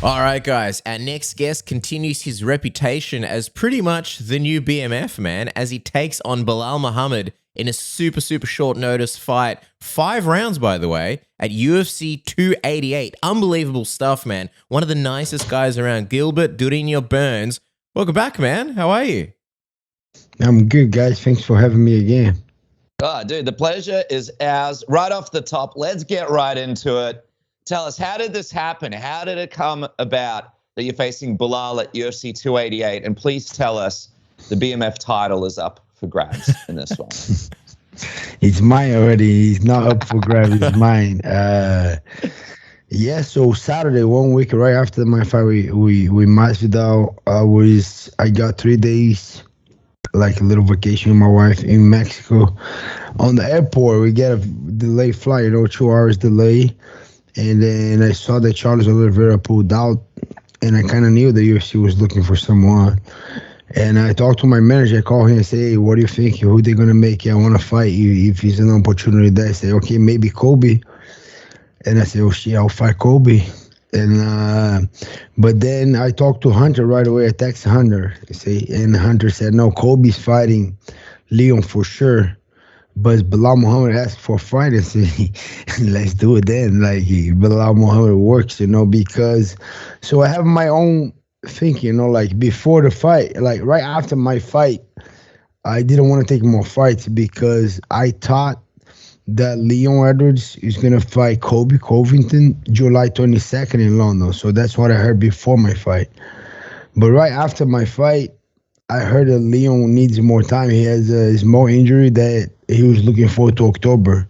All right, guys. Our next guest continues his reputation as pretty much the new BMF man as he takes on Belal Muhammad in a super short notice fight. 5 rounds, by the way, at UFC 288. Unbelievable stuff, man. One of the nicest guys around, Gilbert Burns. Welcome back, man. How are you? I'm good, guys. Thanks for having me again. Oh, dude, the pleasure is ours. Right off the top, let's get right into it. Tell us, how did this happen? How did it come about that you're facing Belal at UFC 288? And please tell us the BMF title is up for grabs in this one. It's mine already. It's not up for grabs. It's mine. So Saturday, 1 week right after my fight, we Masvidal. I got 3 days, like a little vacation with my wife in Mexico. On the airport, we get a delayed flight, 2 hours delay. And then I saw that Charles Oliveira pulled out, and I kind of knew the UFC was looking for someone. And I talked to my manager. I called him and said, hey, what do you think? Who they going to make? I want to fight you. If it's an opportunity there, I say, okay, maybe Colby. And I said, oh, shit, I'll fight Colby. And but then I talked to Hunter right away. I texted Hunter, and Hunter said, no, Colby's fighting Leon for sure. But Belal Muhammad asked for a fight and said, let's do it then. Like, Belal Muhammad works, because... So I have my own thinking, like, before the fight, like, right after my fight, I didn't want to take more fights because I thought that Leon Edwards is going to fight Colby Covington July 22nd in London. So that's what I heard before my fight. But right after my fight, I heard that Leon needs more time. He has a small injury that he was looking forward to October.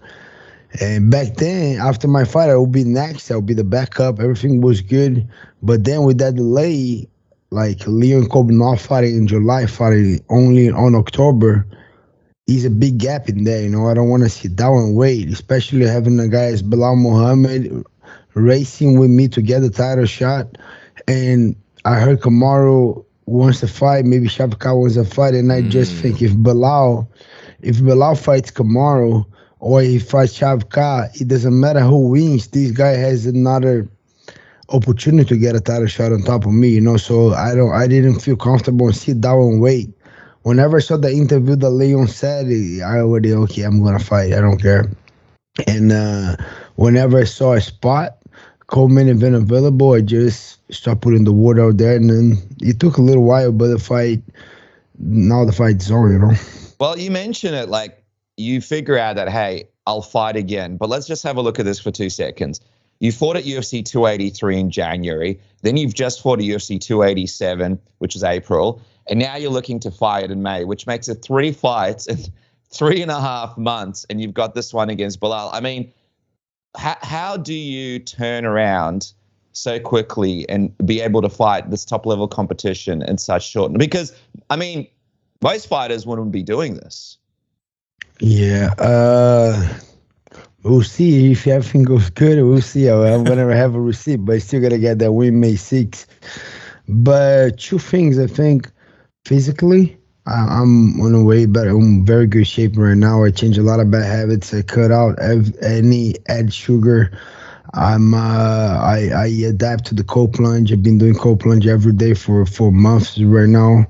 And back then, after my fight, I would be next. I would be the backup. Everything was good. But then with that delay, like Leon Colby not fighting in July, fighting only on October, is a big gap in there. I don't want to sit down and wait, especially having a guy as Belal Muhammad racing with me to get the title shot. And I heard Kamaru wants to fight, maybe Shavkat wants to fight, and I just think if Belal fights Kamaru or he fights Shavkat, it doesn't matter who wins. This guy has another opportunity to get a title shot on top of me, So I didn't feel comfortable and sit down and wait. Whenever I saw the interview that Leon said, I already, okay, I'm gonna fight. I don't care. And whenever I saw a spot, co-main event available, I just start putting the word out there, and then it took a little while, but now the fight's on, Well, you mentioned it, like you figure out that, hey, I'll fight again. But let's just have a look at this for 2 seconds. You fought at UFC 283 in January. Then you've just fought at UFC 287, which is April. And now you're looking to fight in May, which makes it 3 fights in 3.5 months. And you've got this one against Belal. I mean, how do you turn around so quickly and be able to fight this top level competition in such short? Because, I mean, most fighters wouldn't be doing this. Yeah. We'll see if everything goes good. We'll see. I'm going to have a receipt, but I still got to get that win May 6th. But 2 things, I think, physically, I'm on a way better. I'm in very good shape right now. I changed a lot of bad habits. I cut out any added sugar. I adapt to the cold plunge. I've been doing cold plunge every day for months right now.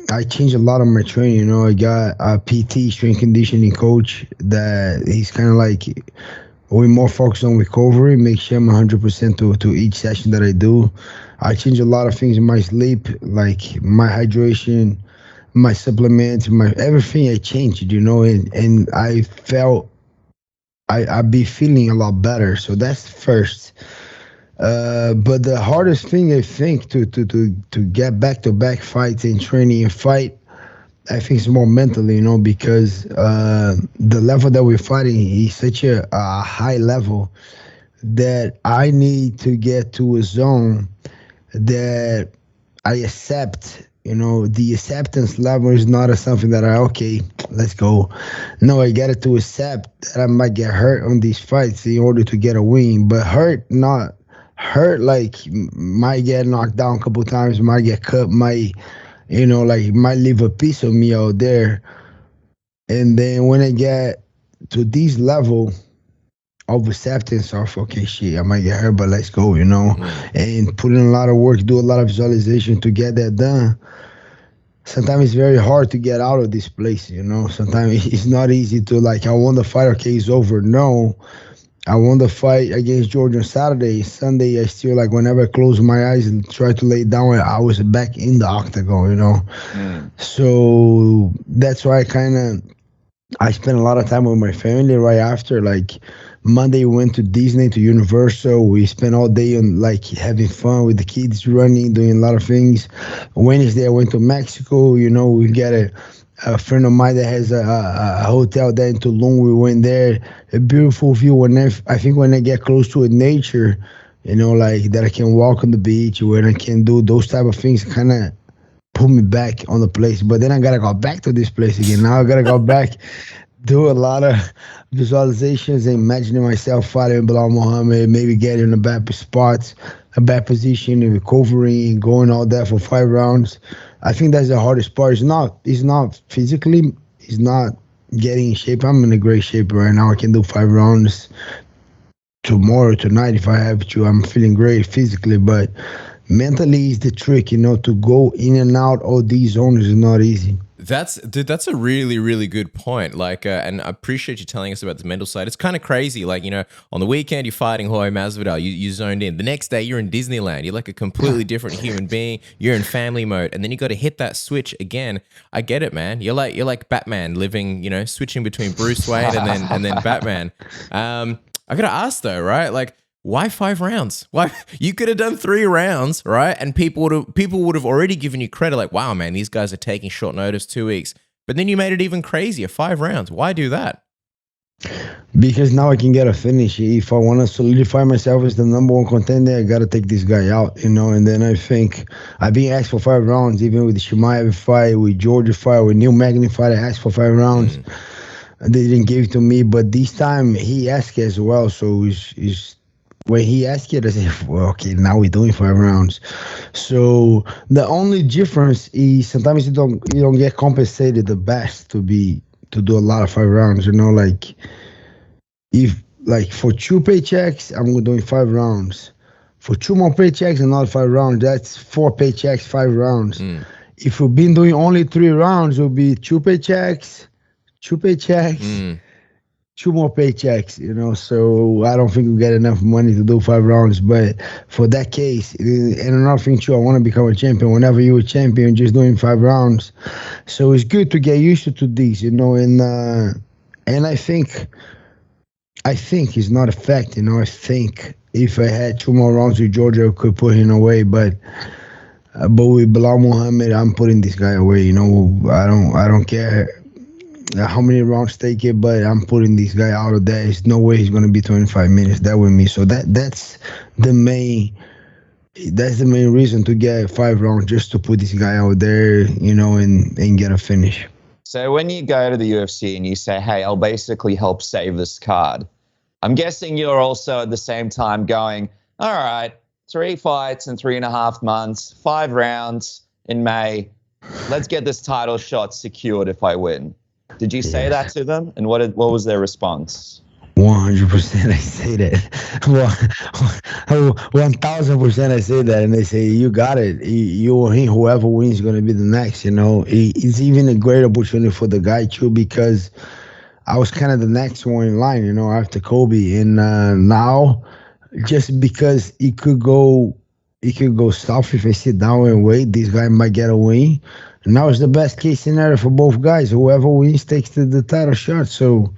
I changed a lot of my training. I got a PT, strength conditioning coach, that he's kind of like way more focused on recovery, make sure I'm 100% to each session that I do. I changed a lot of things in my sleep, like my hydration, my supplements, my everything I changed, and I felt I'd be feeling a lot better. So that's first. But the hardest thing, I think, to get back-to-back fights and training and fight, I think it's more mentally, because the level that we're fighting is such a high level that I need to get to a zone that I accept. The acceptance level is not something that okay, let's go. No, I got to accept that I might get hurt on these fights in order to get a win, but not hurt like might get knocked down a couple times, might get cut, might leave a piece of me out there. And then when I get to this level, of acceptance of, okay, shit, I might get hurt, but let's go, and put in a lot of work, do a lot of visualization to get that done. Sometimes it's very hard to get out of this place, Sometimes it's not easy to, like, I won the fight, okay, it's over. No, I won the fight against George on Saturday. Sunday, I still, like, whenever I close my eyes and try to lay down, I was back in the octagon, So that's why I spent a lot of time with my family right after. Like, Monday, we went to Disney, to Universal. We spent all day on, like, having fun with the kids, running, doing a lot of things. Wednesday, I went to Mexico. We got a friend of mine that has a hotel there in Tulum. We went there. A beautiful view. When I get close to nature, like that, I can walk on the beach, when I can do those type of things, kind of put me back on the place. But then I gotta go back to this place again. Now I gotta go back, do a lot of visualizations, and imagining myself fighting Belal Muhammad, maybe getting in a bad spot, a bad position, and recovering, going all that for 5 rounds. I think that's the hardest part. It's not physically, it's not getting in shape. I'm in a great shape right now. I can do 5 rounds tomorrow, tonight if I have to. I'm feeling great physically, but mentally is the trick, to go in and out of these zones is not easy. That's a really, really good point. Like, and I appreciate you telling us about the mental side. It's kind of crazy. Like, on the weekend, you're fighting Jorge Masvidal. You zoned in. The next day, you're in Disneyland. You're like a completely different human being. You're in family mode. And then you got to hit that switch again. I get it, man. You're like Batman living, switching between Bruce Wayne and then Batman. I got to ask though, right? Like, why 5 rounds? Why you could have done 3 rounds, right? And people would have already given you credit, like, wow, man, these guys are taking short notice, 2 weeks. But then you made it even crazier, 5 rounds. Why do that? Because now I can get a finish. If I want to solidify myself as the number 1 contender, I got to take this guy out, And then I think I've been asked for 5 rounds, even with the Chimaev fight, with Georgia fight, with Neil Magny fight. I asked for 5 rounds. They didn't give it to me, but this time he asked as well. So it's when he asked it, I said, well, okay, now we're doing 5 rounds. So the only difference is sometimes you don't get compensated the best to do a lot of 5 rounds. Like, if, like, for 2 paychecks, I'm doing 5 rounds. For 2 more paychecks, another 5 rounds. That's 4 paychecks, 5 rounds. If you've been doing only 3 rounds, it'll be 2 paychecks, 2 paychecks. 2 more paychecks, so I don't think we get enough money to do 5 rounds. But for that case, and another thing too, I want to become a champion. Whenever you're a champion, just doing 5 rounds. So it's good to get used to this, and I think it's not a fact, I think if I had 2 more rounds with Georgia, I could put him away, but with Belal Muhammad, I'm putting this guy away, I don't care how many rounds take it, but I'm putting this guy out of there. There's no way he's going to be 25 minutes there with me. So that's the main reason to get 5 rounds, just to put this guy out there, and get a finish. So when you go to the UFC and you say, hey, I'll basically help save this card, I'm guessing you're also at the same time going, all right, 3 fights in 3.5 months, 5 rounds in May. Let's get this title shot secured if I win. Did you say that to them? And what was their response? 100% I say that. Well, 1,000% I say that. And they say, you got it. You or him, whoever wins is going to be the next, It's even a great opportunity for the guy too, because I was kind of the next one in line, after Colby. And now, just because it could go south if I sit down and wait, this guy might get a win. Now it's the best case scenario for both guys. Whoever wins takes the title shot. So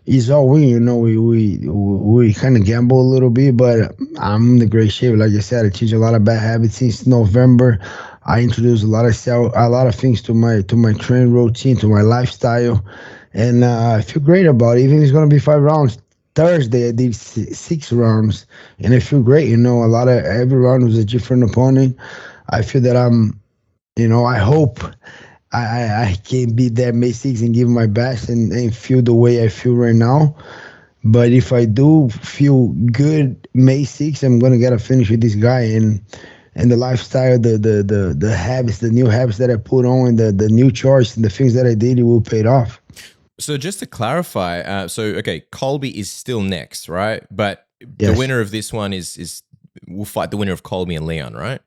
it's all win. We kind of gamble a little bit, but I'm in the great shape. Like I said, I changed a lot of bad habits since November. I introduced a lot of things to my training routine, to my lifestyle, and I feel great about it. Even if it's going to be 5 rounds. Thursday I did 6 rounds, and I feel great. Every round was a different opponent. I feel that I hope I can be there May 6th and give my best and feel the way I feel right now. But if I do feel good May 6th, I'm going to get a finish with this guy. And the lifestyle, the habits, the new habits that I put on, the new choice, and the things that I did, it will pay off. So just to clarify, okay, Colby is still next, right? But the Yes. winner of this one is will fight the winner of Colby and Leon, right?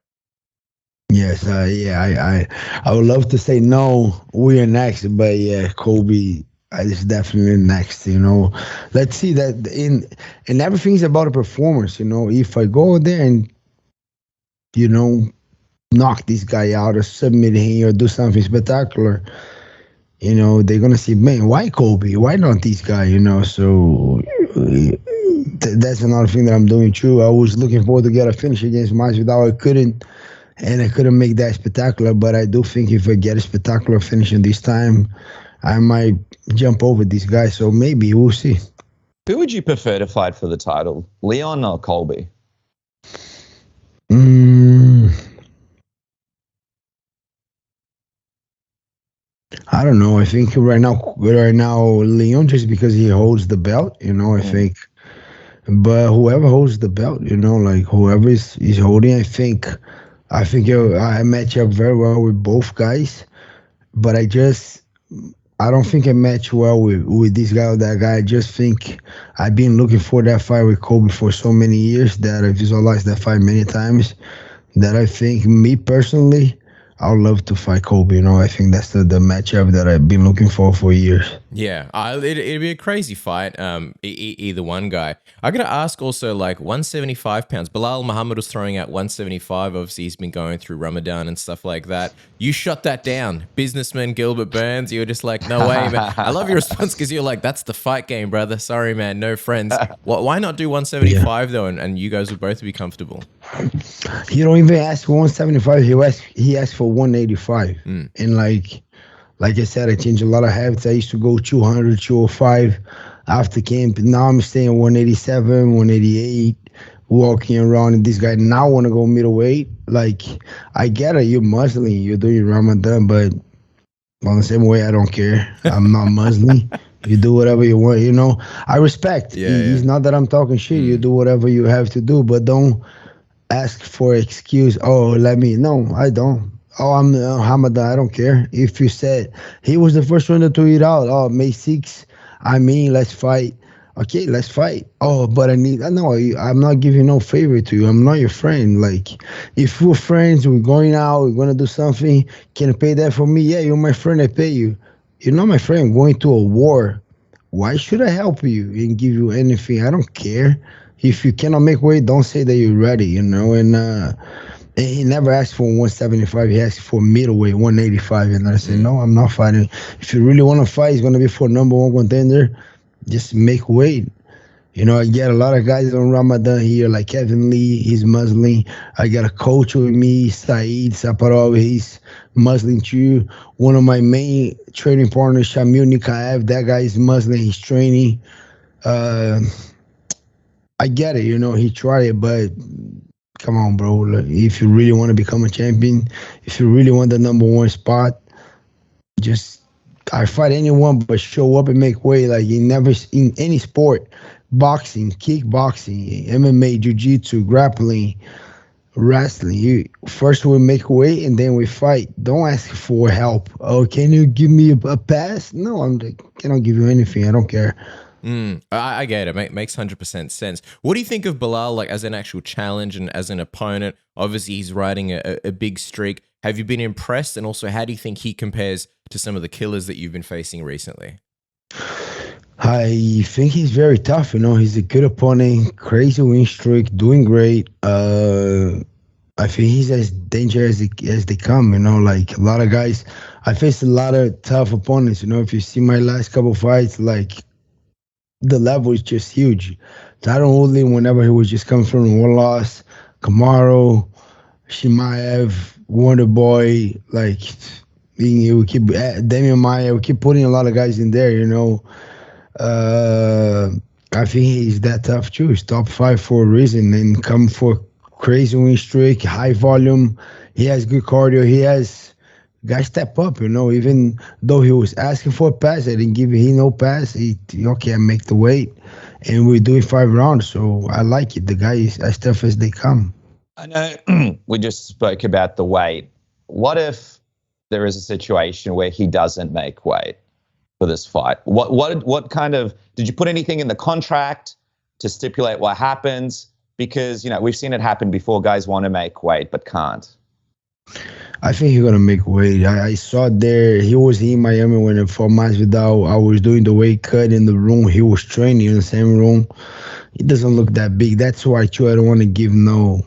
Yes, I would love to say no, we are next, but yeah, Kobe is definitely next. Let's see that and everything's about a performance. If I go there and you know knock this guy out or submit him or do something spectacular, they're gonna say, man, why Kobe? Why not this guy? So that's another thing that I'm doing too. I was looking forward to get a finish against Masvidal. I couldn't. And I couldn't make that spectacular, but I do think if I get a spectacular finish in this time, I might jump over this guy. So maybe we'll see. Who would you prefer to fight for the title, Leon or Colby? I don't know. I think right now, Leon, just because he holds the belt, I think. But whoever holds the belt, like whoever is holding, I think I match up very well with both guys. But I don't think I match well with this guy or that guy. I just think I've been looking for that fight with Kobe for so many years that I visualized that fight many times that I think, me personally, I would love to fight Colby. I think that's the matchup that I've been looking for years. Yeah, it'd be a crazy fight. Either one guy. I gotta ask also, like 175 pounds. Belal Muhammad was throwing out 175. Obviously, he's been going through Ramadan and stuff like that. You shot that down, businessman Gilbert Burns. You were just like, no way, man. I love your response because you're like, that's the fight game, brother. Sorry, man, no friends. Why not do 175 though, and you guys would both be comfortable? He don't even ask for 175. He asked for 185. And like I said, I changed a lot of habits. I used to go 200, 205 after camp. Now I'm staying 187, 188, walking around. And this guy now want to go middleweight. Like, I get it. You're Muslim. You're doing Ramadan. But on the same way, I don't care. I'm not Muslim. You do whatever you want. I respect. It's not that I'm talking shit. You do whatever you have to do. But don't ask for excuse. Oh, no, I don't. Oh, I'm Hamadan. I don't care. If you said he was the first one to tweet out, oh, May 6th, let's fight. Okay, let's fight. Oh, but I'm not giving no favor to you. I'm not your friend. Like, if we're friends, we're going out, we're going to do something, can you pay that for me? Yeah, you're my friend, I pay you. You're not my friend, going to a war. Why should I help you and give you anything? I don't care. If you cannot make weight, don't say that you're ready, and he never asked for 175. He asked for middleweight, 185. And I said, no, I'm not fighting. If you really want to fight, it's going to be for number one contender. Just make weight. I get a lot of guys on Ramadan here, like Kevin Lee, he's Muslim. I got a coach with me, Saeed Saparov, he's Muslim too. One of my main training partners, Shamil Nikaev, that guy is Muslim, he's training. I get it, he tried it, but come on, bro. Like, if you really want to become a champion, if you really want the number one spot, I fight anyone, but show up and make weight. Like, in any sport, boxing, kickboxing, MMA, jiu-jitsu, grappling, wrestling, first we make weight and then we fight. Don't ask for help. Oh, can you give me a pass? No, I cannot give you anything. I don't care. I get it. Makes 100% sense. What do you think of Belal, like, as an actual challenge and as an opponent? Obviously, he's riding a big streak. Have you been impressed? And also, how do you think he compares to some of the killers that you've been facing recently? I think he's very tough. He's a good opponent, crazy win streak, doing great. I think he's as dangerous as they come. Like a lot of guys, I faced a lot of tough opponents. If you see my last couple fights, like, the level is just huge. Tyron Woodley, whenever he was just coming from one loss, Kamaru, Shimaev, Wonder Boy, like, we keep Damian Maia, we keep putting a lot of guys in there. I think he's that tough too. He's top 5 for a reason and come for crazy win streak, high volume. He has good cardio. He has guys step up, even though he was asking for a pass, I didn't give him no pass. I make the weight, and we do it 5 rounds. So I like it. The guy is as tough as they come. I know we just spoke about the weight. What if there is a situation where he doesn't make weight? for this fight? What kind of, did you put anything in the contract to stipulate what happens? Because, we've seen it happen before. Guys want to make weight but can't. I think he's gonna make weight. I saw there he was in Miami when for Masvidal. I was doing the weight cut in the room. He was training in the same room. He doesn't look that big. That's why too. I don't want to give no.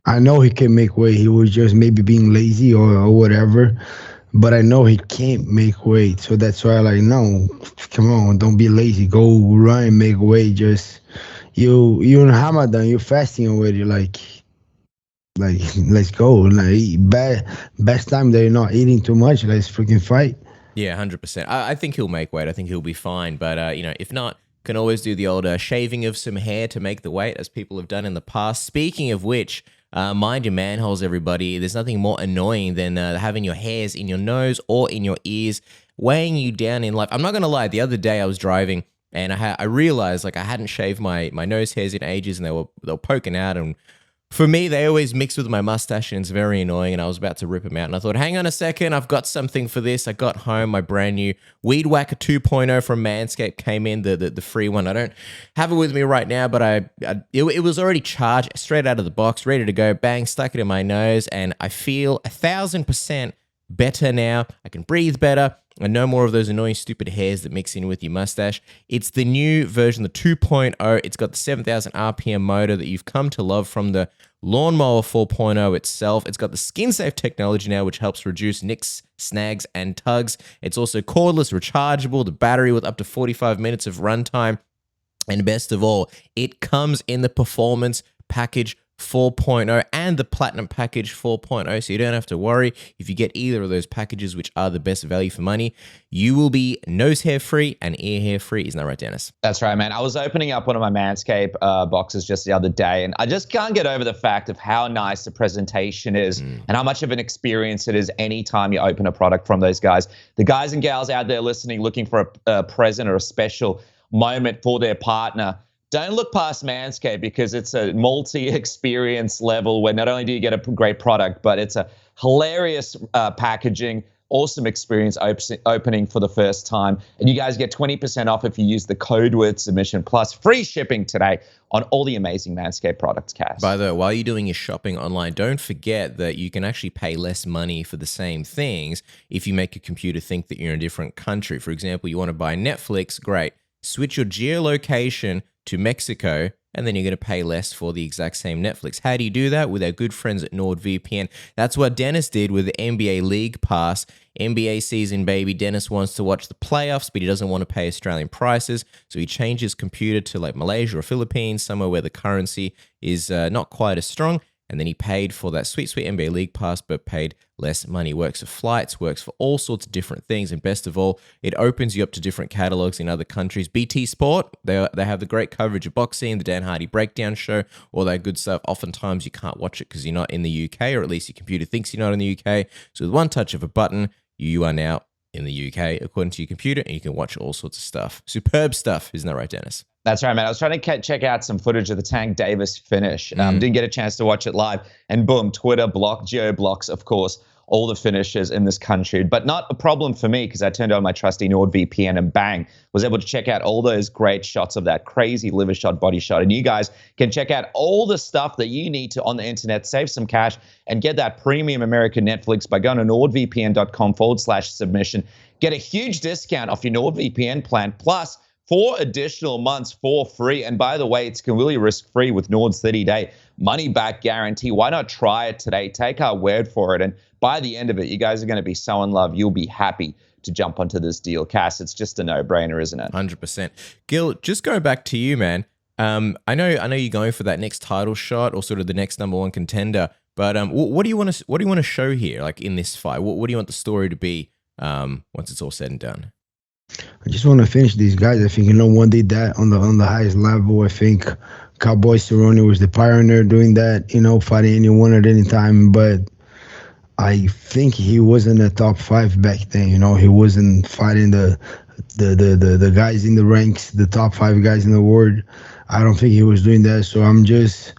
I know he can make weight. He was just maybe being lazy or whatever. But I know he can't make weight. So that's why I no, come on, don't be lazy. Go run and make weight. Just you're in Ramadan, you're fasting already. Like let's go. Best time that you're not eating too much. Let's freaking fight. Yeah, 100%. I think he'll make weight. I think he'll be fine. But if not, can always do the old shaving of some hair to make the weight, as people have done in the past. Speaking of which, mind your manholes, everybody. There's nothing more annoying than having your hairs in your nose or in your ears, weighing you down in life. I'm not gonna lie. The other day I was driving and I realized I hadn't shaved my nose hairs in ages, and they were poking out. And for me, they always mix with my mustache, and it's very annoying, and I was about to rip them out. And I thought, hang on a second, I've got something for this. I got home, my brand new Weed Whacker 2.0 from Manscaped came in, the free one. I don't have it with me right now, but it was already charged straight out of the box, ready to go. Bang, stuck it in my nose, and I feel 1,000% better now. I can breathe better, and no more of those annoying stupid hairs that mix in with your mustache. It's the new version, the 2.0. It's got the 7,000 RPM motor that you've come to love from the Lawnmower 4.0 itself. It's got the skin-safe technology now, which helps reduce nicks, snags, and tugs. It's also cordless, rechargeable, the battery with up to 45 minutes of runtime. And best of all, it comes in the Performance Package 4.0 and the Platinum Package 4.0, so you don't have to worry. If you get either of those packages, which are the best value for money, you will be nose hair free and ear hair free. Isn't that right, Dennis? That's right, man. I was opening up one of my Manscaped boxes just the other day, and I just can't get over the fact of how nice the presentation is and how much of an experience it is anytime you open a product from those guys. The guys and gals out there listening, looking for a present or a special moment for their partner, don't look past Manscaped, because it's a multi-experience level where not only do you get a great product, but it's a hilarious packaging, awesome experience opening for the first time. And you guys get 20% off if you use the code word submission, plus free shipping today on all the amazing Manscaped products, Cass. By the way, while you're doing your shopping online, don't forget that you can actually pay less money for the same things if you make your computer think that you're in a different country. For example, you want to buy Netflix, great. Switch your geolocation to Mexico, and then you're going to pay less for the exact same Netflix. How do you do that? With our good friends at NordVPN. That's what Dennis did with the NBA League Pass. NBA season, baby. Dennis wants to watch the playoffs, but he doesn't want to pay Australian prices, so he changed his computer to Malaysia or Philippines, somewhere where the currency is not quite as strong. And then he paid for that sweet NBA League Pass, but paid less money. Works for flights, works for all sorts of different things. And best of all, it opens you up to different catalogs in other countries. BT Sport, they have the great coverage of boxing, the Dan Hardy Breakdown Show, all that good stuff. Oftentimes you can't watch it because you're not in the UK, or at least your computer thinks you're not in the UK. So with one touch of a button, you are now in the UK, according to your computer, and you can watch all sorts of stuff. Superb stuff. Isn't that right, Dennis? That's right, man. I was trying to check out some footage of the Tank Davis finish. Didn't get a chance to watch it live. And boom, Twitter block, geo blocks, of course, all the finishes in this country. But not a problem for me, because I turned on my trusty NordVPN and bang, was able to check out all those great shots of that crazy liver shot, body shot. And you guys can check out all the stuff that you need to on the internet, save some cash, and get that premium American Netflix by going to nordvpn.com/submission. Get a huge discount off your NordVPN plan, plus 4 additional months for free. And by the way, it's completely risk-free with Nord's 30-day money-back guarantee. Why not try it today? Take our word for it. And by the end of it, you guys are going to be so in love. You'll be happy to jump onto this deal. Cass, it's just a no-brainer, isn't it? 100%. Gil, just going back to you, man. I know you're going for that next title shot, or sort of the next number one contender. But what do you want to show here, like in this fight? What do you want the story to be once it's all said and done? I just want to finish these guys. I think no one did that on the highest level. I think Cowboy Cerrone was the pioneer doing that, fighting anyone at any time. But I think he wasn't a top 5 back then. He wasn't fighting the guys in the ranks, the top 5 guys in the world. I don't think he was doing that. So I'm just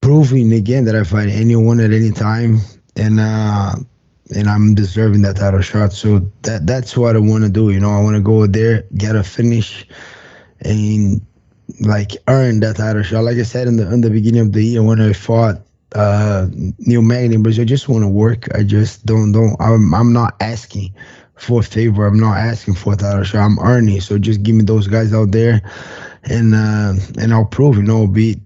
proving again that I fight anyone at any time. And and I'm deserving that title shot. So that's what I want to do. You know, I want to go there, get a finish, and like earn that title shot. Like I said in the beginning of the year when I fought Neil Magny in Brazil, I just want to work. I just don't. I'm not asking for a favor. I'm not asking for a title shot. I'm earning. So just give me those guys out there, and I'll prove. You know, beat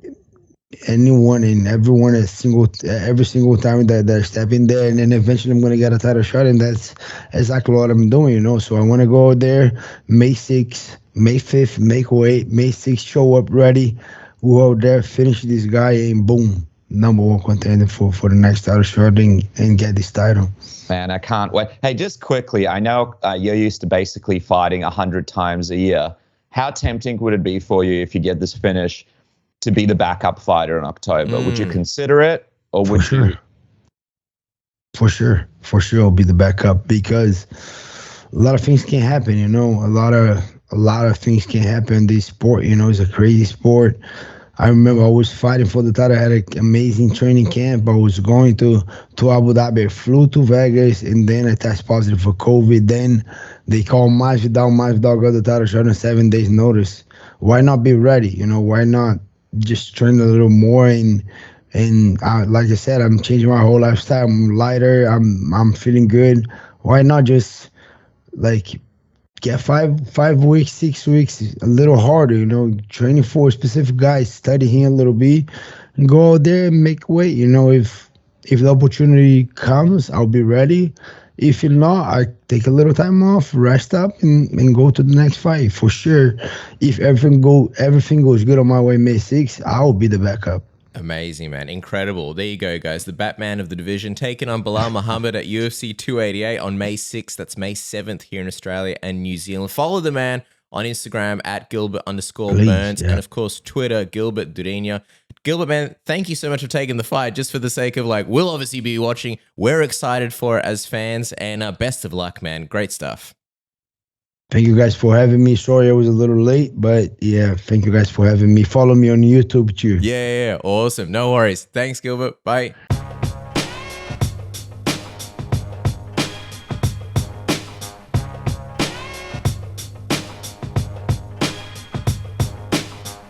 anyone and everyone every single time that they're stepping there, and then eventually I'm gonna get a title shot, and that's exactly what I'm doing. You know, so I want to go there May 6th, May 5th, make weight, May 6th, show up ready, go out there, finish this guy, and boom, #1 contender for the next title shot and get this title. Man, I can't wait. Hey, just quickly, I know you're used to basically fighting 100 times a year. How tempting would it be for you if you get this finish to be the backup fighter in October? Would you consider it, or would you? For sure, I'll be the backup, because a lot of things can happen. You know, a lot of things can happen in this sport. You know, it's a crazy sport. I remember I was fighting for the title. I had an amazing training camp. I was going to Abu Dhabi. I flew to Vegas, and then I tested positive for COVID. Then they called Masvidal. Masvidal got the title shot on 7 days notice. Why not be ready? You know, why not just train a little more? And like I said, I'm changing my whole lifestyle. I'm lighter. I'm feeling good. Why not just like get 5 weeks, 6 weeks, a little harder, you know, training for a specific guy, study him a little bit, and go out there and make weight. You know, if the opportunity comes, I'll be ready. If not, I take a little time off, rest up, and go to the next fight for sure. If everything goes good on my way May 6th, I'll be the backup. Amazing, man. Incredible. There you go, guys. The Batman of the division taking on Belal Muhammad at UFC 288 on May 6th. That's May 7th here in Australia and New Zealand. Follow the man on Instagram at Gilbert_Burns. Yeah. And of course, Twitter, Gilbert Durinha. Gilbert, man, thank you so much for taking the fight. Just for the sake of we'll obviously be watching. We're excited for it as fans, and best of luck, man. Great stuff. Thank you guys for having me. Sorry I was a little late, but yeah, thank you guys for having me. Follow me on YouTube too. Yeah. Awesome. No worries. Thanks, Gilbert. Bye.